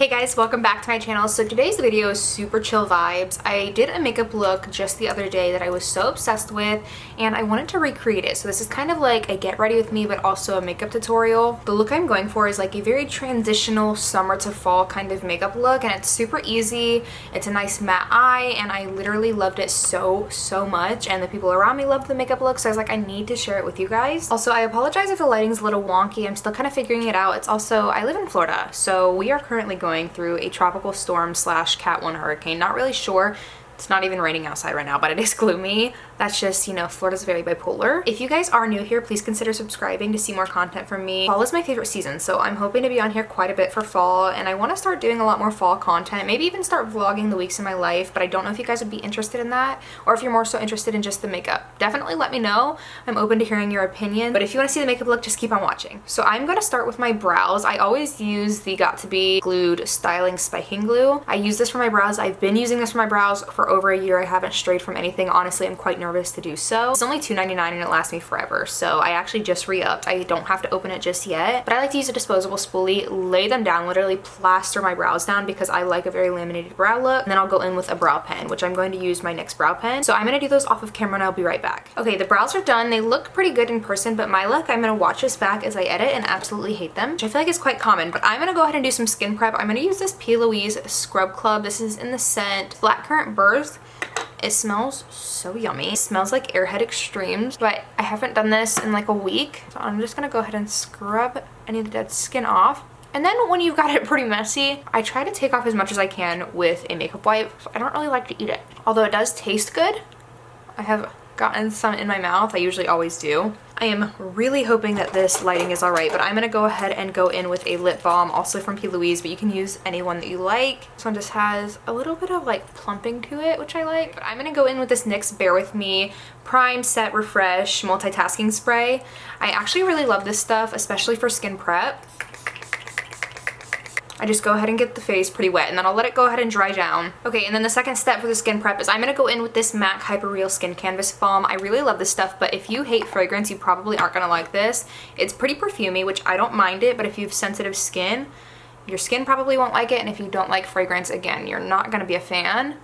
Hey guys, welcome back to my channel. So today's video is super chill vibes. I did a makeup look just the other day that I was so obsessed with and I wanted to recreate it. So this is kind of like a get ready with me but also a makeup tutorial. The look I'm going for is like a very transitional summer to fall kind of makeup look and it's super easy. It's a nice matte eye and I literally loved it so much and the people around me loved the makeup look, so I was like, I need to share it with you guys. Also, I apologize if the lighting's a little wonky. I'm still kind of figuring it out. It's also, I live in Florida, so we are currently going through a tropical storm slash Cat 1 hurricane. Not really sure. It's not even raining outside right now, but it is gloomy. That's just, you know, Florida's very bipolar. If you guys are new here, please consider subscribing to see more content from me. Fall is my favorite season, so I'm hoping to be on here quite a bit for fall, and I want to start doing a lot more fall content, maybe even start vlogging the weeks in my life, but I don't know if you guys would be interested in that, or if you're more so interested in just the makeup. Definitely let me know. I'm open to hearing your opinion, but if you want to see the makeup look, just keep on watching. So I'm going to start with my brows. I always use the Got To Be Glued Styling Spiking Glue. I use this for my brows. I've been using this for my brows for over a year. I haven't strayed from anything. Honestly, I'm quite nervous to do so. It's only $2.99 and it lasts me forever, so I actually just re-upped. I don't have to open it just yet, but I like to use a disposable spoolie, lay them down, literally plaster my brows down because I like a very laminated brow look, and then I'll go in with a brow pen, which I'm going to use my NYX brow pen. So I'm going to do those off of camera and I'll be right back. Okay, the brows are done. They look pretty good in person, but my look, I'm going to watch this back as I edit and absolutely hate them, which I feel like is quite common, but I'm going to go ahead and do some skin prep. I'm going to use this P. Louise Scrub Club. This is in the scent Blackcurrant Burst. It smells so yummy. It smells like Airhead Extremes, but I haven't done this in like a week. So I'm just gonna go ahead and scrub any of the dead skin off. And then when you've got it pretty messy, I try to take off as much as I can with a makeup wipe. I don't really like to eat it. Although it does taste good. I have gotten some in my mouth. I usually always do. I am really hoping that this lighting is alright, but I'm going to go ahead and go in with a lip balm, also from P. Louise, but you can use any one that you like. This one just has a little bit of like plumping to it, which I like. But I'm going to go in with this NYX Bear With Me Prime Set Refresh Multitasking Spray. I actually really love this stuff, especially for skin prep. I just go ahead and get the face pretty wet and then I'll let it go ahead and dry down. Okay, and then the second step for the skin prep is I'm gonna go in with this MAC Hyper Real Skin Canvas Balm. I really love this stuff, but if you hate fragrance, you probably aren't gonna like this. It's pretty perfumey, which I don't mind it, but if you have sensitive skin, your skin probably won't like it, and if you don't like fragrance, again, you're not gonna be a fan.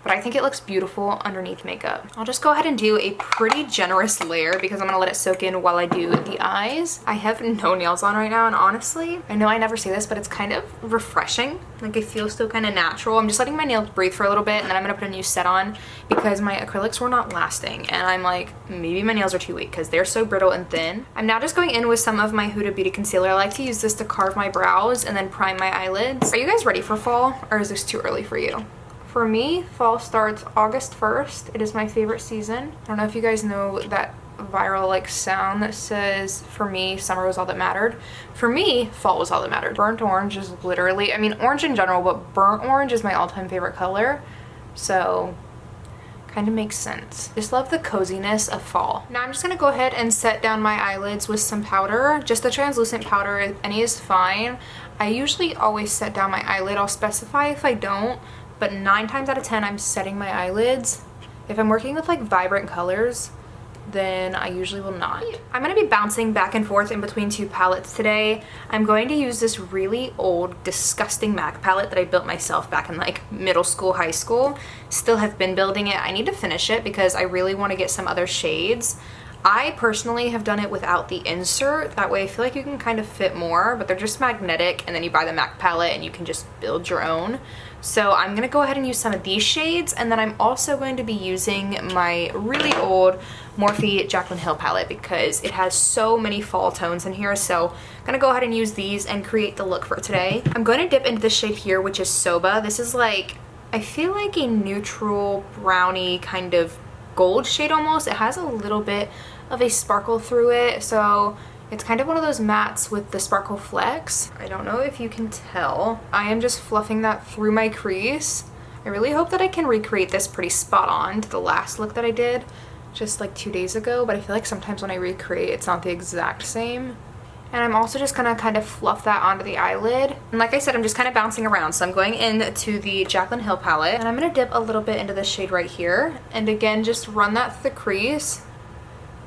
But I think it looks beautiful underneath makeup. I'll just go ahead and do a pretty generous layer because I'm gonna let it soak in while I do the eyes. I have no nails on right now, and honestly, I know I never say this, but it's kind of refreshing. Like, it feels still kind of natural. I'm just letting my nails breathe for a little bit, and then I'm gonna put a new set on because my acrylics were not lasting, and I'm like, maybe my nails are too weak because they're so brittle and thin. I'm now just going in with some of my Huda Beauty concealer. I like to use this to carve my brows and then prime my eyelids. Are you guys ready for fall, or is this too early for you? For me, fall starts August 1st. It is my favorite season. I don't know if you guys know that viral like sound that says, for me, summer was all that mattered. For me, fall was all that mattered. Burnt orange is literally, I mean, orange in general, but burnt orange is my all-time favorite color. So, kind of makes sense. Just love the coziness of fall. Now I'm just gonna go ahead and set down my eyelids with some powder. Just a translucent powder, any is fine. I usually always set down my eyelid. I'll specify if I don't, but 9 times out of 10 I'm setting my eyelids. If I'm working with like vibrant colors, then I usually will not. I'm gonna be bouncing back and forth in between two palettes today. I'm going to use this really old, disgusting MAC palette that I built myself back in like middle school, high school. Still have been building it. I need to finish it because I really want to get some other shades. I personally have done it without the insert. That way I feel like you can kind of fit more, but they're just magnetic, and then you buy the MAC palette and you can just build your own. So I'm gonna go ahead and use some of these shades, and then I'm also going to be using my really old Morphe Jaclyn Hill palette because it has so many fall tones in here. So I'm gonna go ahead and use these and create the look for today. I'm going to dip into this shade here, which is Soba. This is like, I feel like a neutral brownie kind of gold shade almost. It has a little bit of a sparkle through it, so it's kind of one of those mattes with the sparkle flecks. I don't know if you can tell. I am just fluffing that through my crease. I really hope that I can recreate this pretty spot on to the last look that I did just like 2 days ago, but I feel like sometimes when I recreate it's not the exact same. And I'm also just gonna kind of fluff that onto the eyelid. And like I said, I'm just kind of bouncing around. So I'm going into the Jaclyn Hill palette, and I'm gonna dip a little bit into this shade right here. And again, just run that through the crease.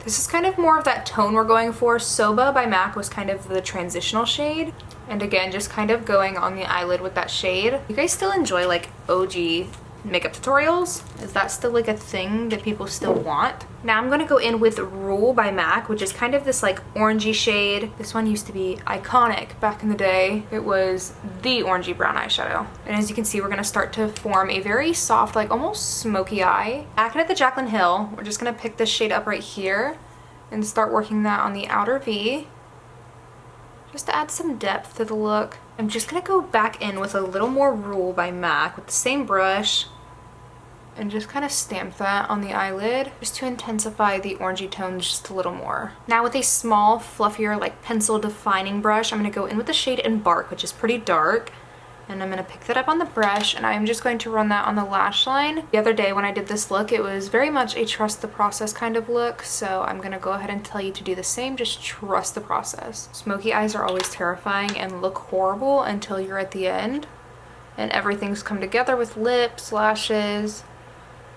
This is kind of more of that tone we're going for. Soba by MAC was kind of the transitional shade. And again, just kind of going on the eyelid with that shade. You guys still enjoy like OG makeup tutorials? Is that still like a thing that people still want? Now I'm gonna go in with Rule by MAC, which is kind of this like orangey shade. This one used to be iconic back in the day. It was the orangey brown eyeshadow. And as you can see, we're gonna start to form a very soft, like almost smoky eye. Acting at the Jaclyn Hill, we're just gonna pick this shade up right here and start working that on the outer V, just to add some depth to the look. I'm just gonna go back in with a little more Rule by MAC with the same brush and just kind of stamp that on the eyelid just to intensify the orangey tones just a little more. Now with a small, fluffier, like pencil defining brush, I'm gonna go in with the shade Embark, which is pretty dark. And I'm gonna pick that up on the brush and I'm just going to run that on the lash line. The other day when I did this look, it was very much a trust the process kind of look. So I'm gonna go ahead and tell you to do the same, just trust the process. Smoky eyes are always terrifying and look horrible until you're at the end. And everything's come together with lips, lashes,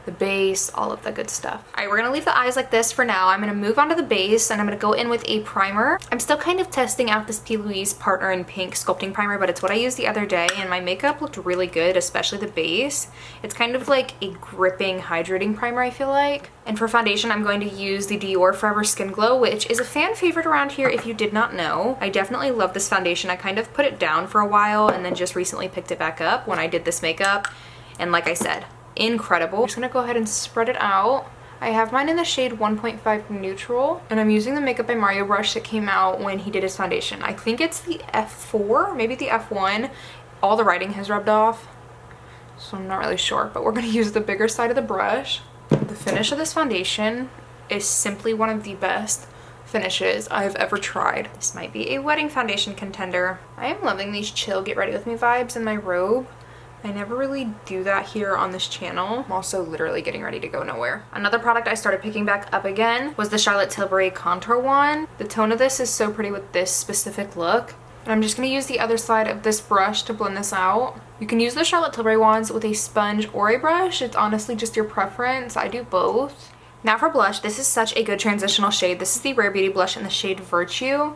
the base, all of the good stuff. All right, we're gonna leave the eyes like this for now. I'm gonna move on to the base and I'm gonna go in with a primer. I'm still kind of testing out this P. Louise Partner in Pink sculpting primer, but it's what I used the other day and my makeup looked really good, especially the base. It's kind of like a gripping, hydrating primer, I feel like. And for foundation, I'm going to use the Dior Forever Skin Glow, which is a fan favorite around here if you did not know. I definitely love this foundation. I kind of put it down for a while and then just recently picked it back up when I did this makeup. And like I said, incredible. I'm just gonna go ahead and spread it out. I have mine in the shade 1.5 Neutral, and I'm using the Makeup by Mario brush that came out when he did his foundation. I think it's the F4, maybe the F1. All the writing has rubbed off, so I'm not really sure, but we're gonna use the bigger side of the brush. The finish of this foundation is simply one of the best finishes I've ever tried. This might be a wedding foundation contender. I am loving these chill get ready with me vibes in my robe. I never really do that here on this channel. I'm also literally getting ready to go nowhere. Another product I started picking back up again was the Charlotte Tilbury contour wand. The tone of this is so pretty with this specific look. And I'm just gonna use the other side of this brush to blend this out. You can use the Charlotte Tilbury wands with a sponge or a brush. It's honestly just your preference. I do both. Now for blush, this is such a good transitional shade. This is the Rare Beauty blush in the shade Virtue.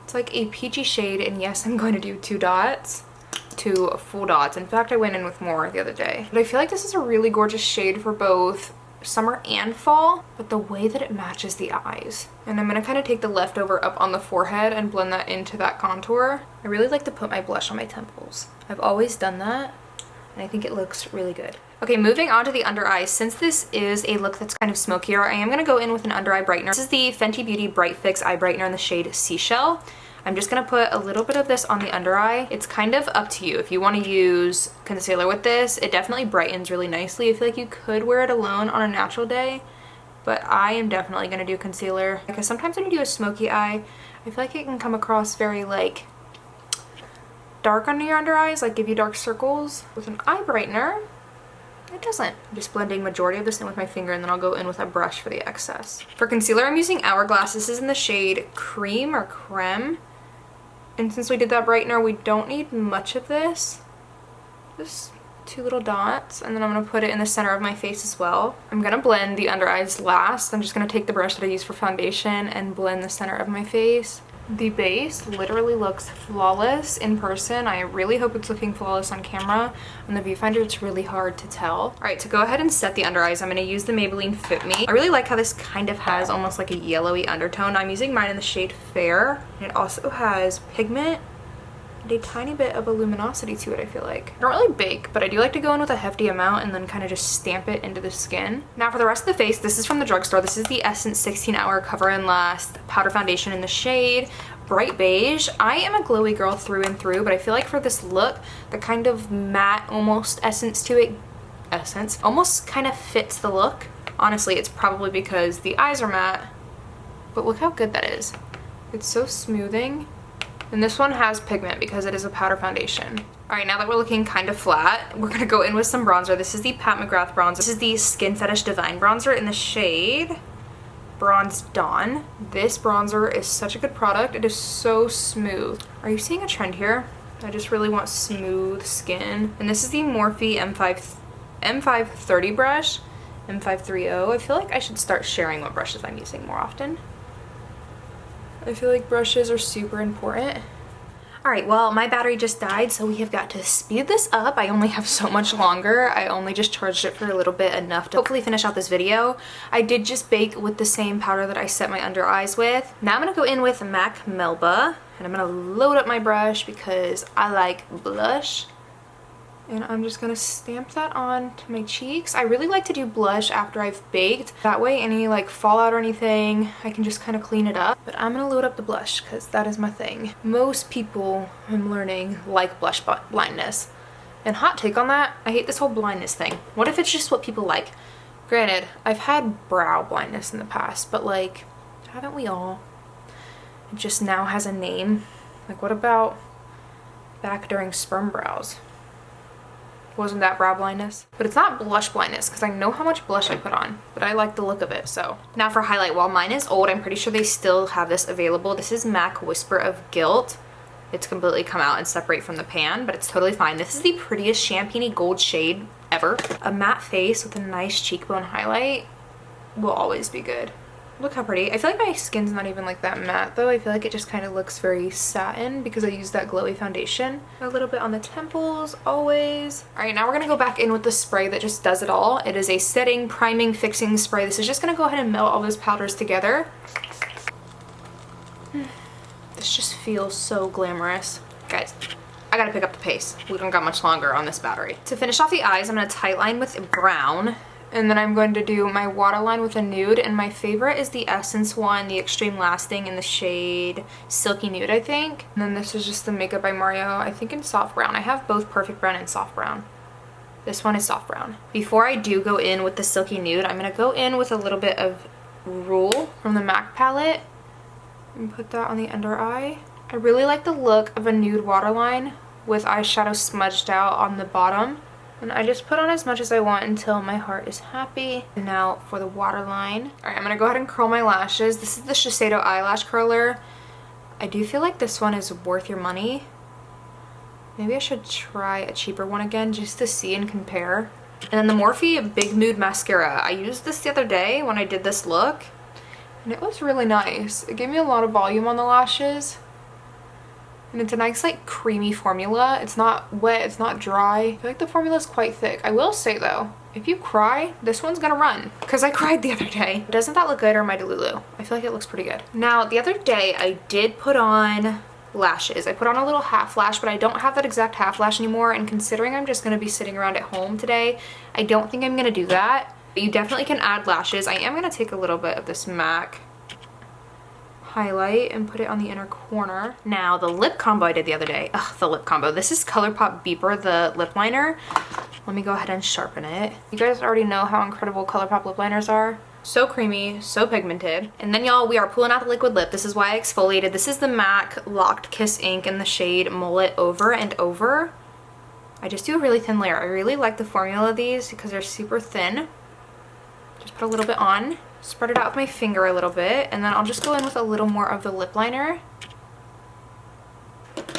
It's like a peachy shade, and yes, I'm going to do 2 full dots. In fact, I went in with more the other day. But I feel like this is a really gorgeous shade for both summer and fall, but the way that it matches the eyes. And I'm gonna kind of take the leftover up on the forehead and blend that into that contour. I really like to put my blush on my temples. I've always done that, and I think it looks really good. Okay, moving on to the under eyes. Since this is a look that's kind of smokier, I am gonna go in with an under eye brightener. This is the Fenty Beauty Bright Fix Eye Brightener in the shade Seashell. I'm just gonna put a little bit of this on the under eye. It's kind of up to you. If you wanna use concealer with this, it definitely brightens really nicely. I feel like you could wear it alone on a natural day, but I am definitely gonna do concealer. Because sometimes when you do a smoky eye, I feel like it can come across very like dark under your under eyes, like give you dark circles. With an eye brightener, it doesn't. I'm just blending majority of this in with my finger and then I'll go in with a brush for the excess. For concealer, I'm using Hourglass. This is in the shade Cream or Creme. And since we did that brightener, we don't need much of this. Just 2 little dots, and then I'm gonna put it in the center of my face as well. I'm gonna blend the under eyes last. I'm just gonna take the brush that I use for foundation and blend the center of my face. The base literally looks flawless in person. I really hope it's looking flawless on camera. On the viewfinder, it's really hard to tell. All right, to go ahead and set the under eyes, I'm gonna use the Maybelline Fit Me. I really like how this kind of has almost like a yellowy undertone. I'm using mine in the shade Fair. And it also has pigment and a tiny bit of a luminosity to it, I feel like. I don't really bake, but I do like to go in with a hefty amount and then kind of just stamp it into the skin. Now for the rest of the face, this is from the drugstore. This is the Essence 16 Hour Cover and Last Powder Foundation in the shade Bright Beige. I am a glowy girl through and through, but I feel like for this look, the kind of matte almost essence to it, almost kind of fits the look. Honestly, it's probably because the eyes are matte, but look how good that is. It's so smoothing. And this one has pigment because it is a powder foundation. All right, now that we're looking kind of flat, we're gonna go in with some bronzer. This is the Pat McGrath bronzer. This is the Skin Fetish Divine bronzer in the shade Bronze Dawn. This bronzer is such a good product. It is so smooth. Are you seeing a trend here? I just really want smooth skin. And this is the Morphe M530 brush, M530. I feel like I should start sharing what brushes I'm using more often. I feel like brushes are super important. All right, well, my battery just died, so we have got to speed this up. I only have so much longer. I only just charged it for a little bit, enough to hopefully finish out this video. I did just bake with the same powder that I set my under eyes with. Now I'm gonna go in with MAC Melba, and I'm gonna load up my brush because I like blush. And I'm just gonna stamp that on to my cheeks. I really like to do blush after I've baked. That way any like fallout or anything, I can just kind of clean it up. But I'm gonna load up the blush because that is my thing. Most people, I'm learning, like blush blindness. And hot take on that, I hate this whole blindness thing. What if it's just what people like? Granted, I've had brow blindness in the past, but like, haven't we all? It just now has a name. Like what about back during sperm brows? Wasn't that brow blindness? But it's not blush blindness because I know how much blush I put on, but I like the look of it, so. Now for highlight, while mine is old, I'm pretty sure they still have this available. This is MAC Whisper of Guilt. It's completely come out and separate from the pan, but it's totally fine. This is the prettiest champagne-y gold shade ever. A matte face with a nice cheekbone highlight will always be good. Look how pretty. I feel like my skin's not even like that matte though. I feel like it just kind of looks very satin because I use that glowy foundation. A little bit on the temples, always. All right, now we're gonna go back in with the spray that just does it all. It is a setting, priming, fixing spray. This is just gonna go ahead and melt all those powders together. This just feels so glamorous. Guys, I gotta pick up the pace. We don't got much longer on this battery. To finish off the eyes, I'm gonna tightline with brown. And then I'm going to do my waterline with a nude, and my favorite is the Essence one, the Extreme Lasting in the shade Silky Nude, I think. And then this is just the Makeup by Mario, I think in soft brown. I have both Perfect Brown and soft brown. This one is soft brown. Before I do go in with the Silky Nude, I'm going to go in with a little bit of Rule from the MAC palette and put that on the under eye. I really like the look of a nude waterline with eyeshadow smudged out on the bottom. And I just put on as much as I want until my heart is happy. And now for the waterline. All right, I'm gonna go ahead and curl my lashes. This is the Shiseido eyelash curler. I do feel like this one is worth your money. Maybe I should try a cheaper one again just to see and compare. And then the Morphe Big Mood Mascara. I used this the other day when I did this look, and it was really nice. It gave me a lot of volume on the lashes. And it's a nice like creamy formula. It's not wet, it's not dry. I feel like the formula is quite thick. I will say though, if you cry, this one's gonna run. Because I cried the other day. Doesn't that look good, or am I delulu? I feel like it looks pretty good. Now the other day I did put on lashes. I put on a little half lash, but I don't have that exact half lash anymore. And considering I'm just gonna be sitting around at home today, I don't think I'm gonna do that. But you definitely can add lashes. I am gonna take a little bit of this MAC highlight and put it on the inner corner. Now the lip combo I did the other day. Ugh, the lip combo. This is Colourpop Beeper, the lip liner. Let me go ahead and sharpen it. You guys already know how incredible Colourpop lip liners are. So creamy, so pigmented. And then y'all, we are pulling out the liquid lip. This is why I exfoliated. This is the MAC Locked Kiss ink in the shade Mullet Over and Over. I just do a really thin layer. I really like the formula of these because they're super thin. Just put a little bit on. Spread it out with my finger a little bit, and then I'll just go in with a little more of the lip liner.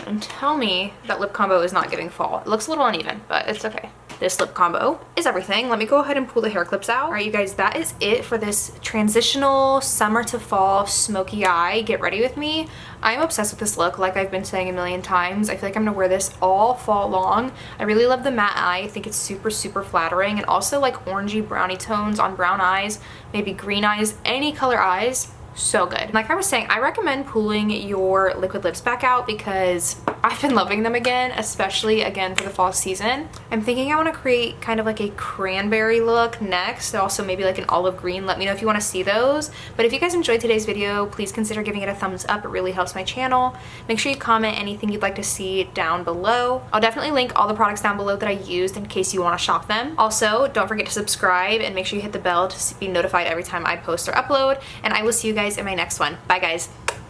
And tell me that lip combo is not giving fall. It looks a little uneven, but it's okay. This lip combo is everything. Let me go ahead and pull the hair clips out. All right, you guys, that is it for this transitional summer to fall smoky eye. Get ready with me. I'm obsessed with this look, like I've been saying a million times. I feel like I'm gonna wear this all fall long. I really love the matte eye. I think it's super, super flattering, and also like orangey brownie tones on brown eyes, maybe green eyes, any color eyes. So good. Like I was saying, I recommend pulling your liquid lips back out because I've been loving them again, especially again for the fall season. I'm thinking I want to create kind of like a cranberry look next, also maybe like an olive green. Let me know if you want to see those. But if you guys enjoyed today's video, please consider giving it a thumbs up. It really helps my channel. Make sure you comment anything you'd like to see down below. I'll definitely link all the products down below that I used in case you want to shop them. Also, don't forget to subscribe and make sure you hit the bell to be notified every time I post or upload. And I will see you guys in my next one. Bye guys.